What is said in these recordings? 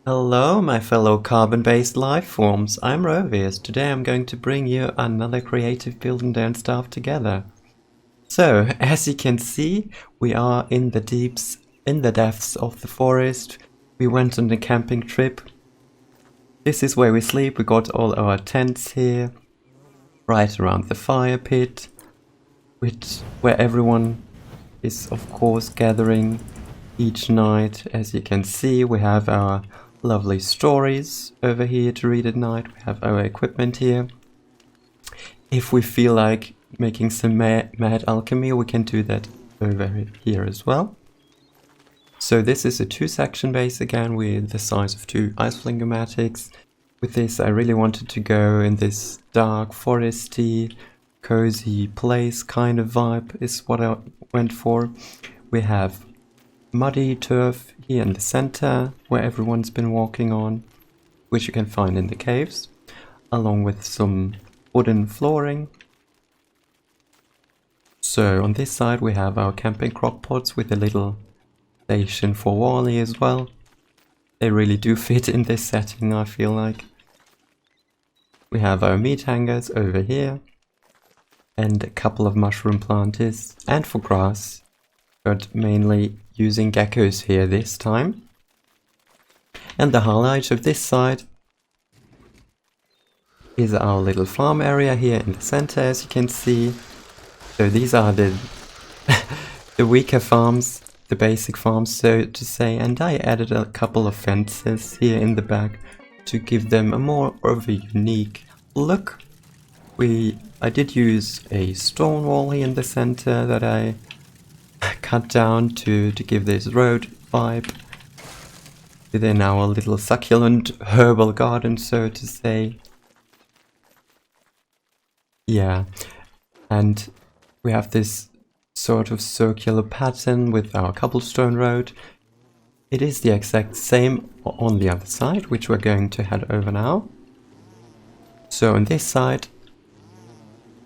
Hello, my fellow carbon-based life forms. I'm Rovius. Today I'm going to bring you another creative build and learn stuff together. So, as you can see, we are in the depths of the forest. We went on a camping trip. This is where we sleep. We got all our tents here, right around the fire pit, where everyone is of course gathering each night. As you can see, we have our lovely stories over here to read at night. We have our equipment here. If we feel like making some mad alchemy, we can do that over here as well. So this is a 2-section base again with the size of 2 ice flingamatics. With this I really wanted to go in this dark foresty, cozy place kind of vibe is what I went for. We have muddy turf here in the center, where everyone's been walking on, which you can find in the caves, along with some wooden flooring. So on this side we have our camping crockpots with a little station for Wally as well. They really do fit in this setting, I feel like. We have our meat hangers over here, and a couple of mushroom planters, and for grass, but mainly using geckos here this time. And the highlight of this side is our little farm area here in the center, as you can see. So these are the the weaker farms, the basic farms so to say, and I added a couple of fences here in the back to give them a more of a unique look. I did use a stone wall here in the center that I cut down to give this road vibe within our little succulent herbal garden, so to say. Yeah, and we have this sort of circular pattern with our cobblestone road. It is the exact same on the other side, which we're going to head over now. So on this side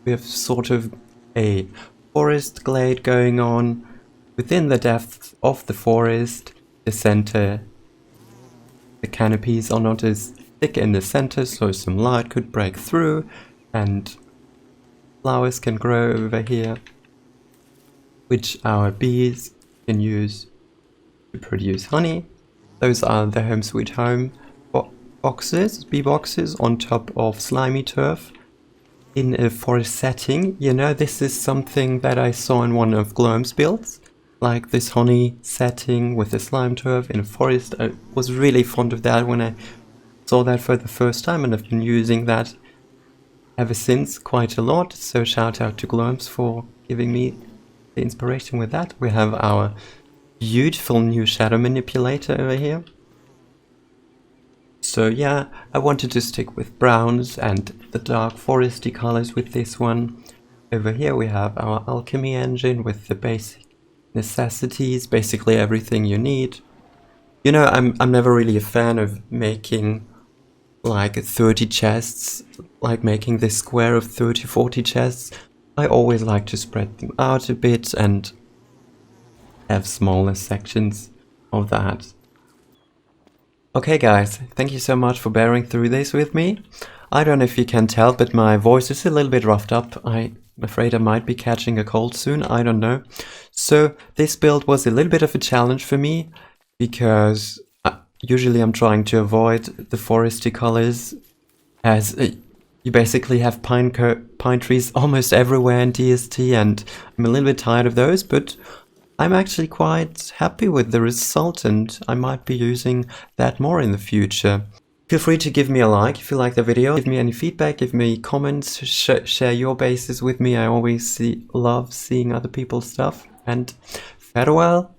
we have sort of a forest glade going on. Within the depths of the forest, the center, the canopies are not as thick in the center, so some light could break through and flowers can grow over here, which our bees can use to produce honey. Those are the Home Sweet Home bee boxes on top of slimy turf in a forest setting. You know, this is something that I saw in one of Gloam's builds. Like this honey setting with the slime turf in a forest. I was really fond of that when I saw that for the first time, and I've been using that ever since quite a lot. So shout out to Gloams for giving me the inspiration with that. We have our beautiful new shadow manipulator over here. So yeah, I wanted to stick with browns and the dark foresty colors with this one. Over here we have our alchemy engine with the basic necessities, basically everything you need. You know, I'm never really a fan of making like 30 chests, like making this square of 30-40 chests. I always like to spread them out a bit and have smaller sections of that. Okay guys, thank you so much for bearing through this with me. I don't know if you can tell, but my voice is a little bit roughed up. I'm afraid I might be catching a cold soon, I don't know. So this build was a little bit of a challenge for me, because usually I'm trying to avoid the foresty colors, as you basically have pine trees almost everywhere in DST, and I'm a little bit tired of those, but I'm actually quite happy with the result, and I might be using that more in the future. Feel free to give me a like if you like the video, give me any feedback, give me comments, share your bases with me. I always love seeing other people's stuff, and farewell!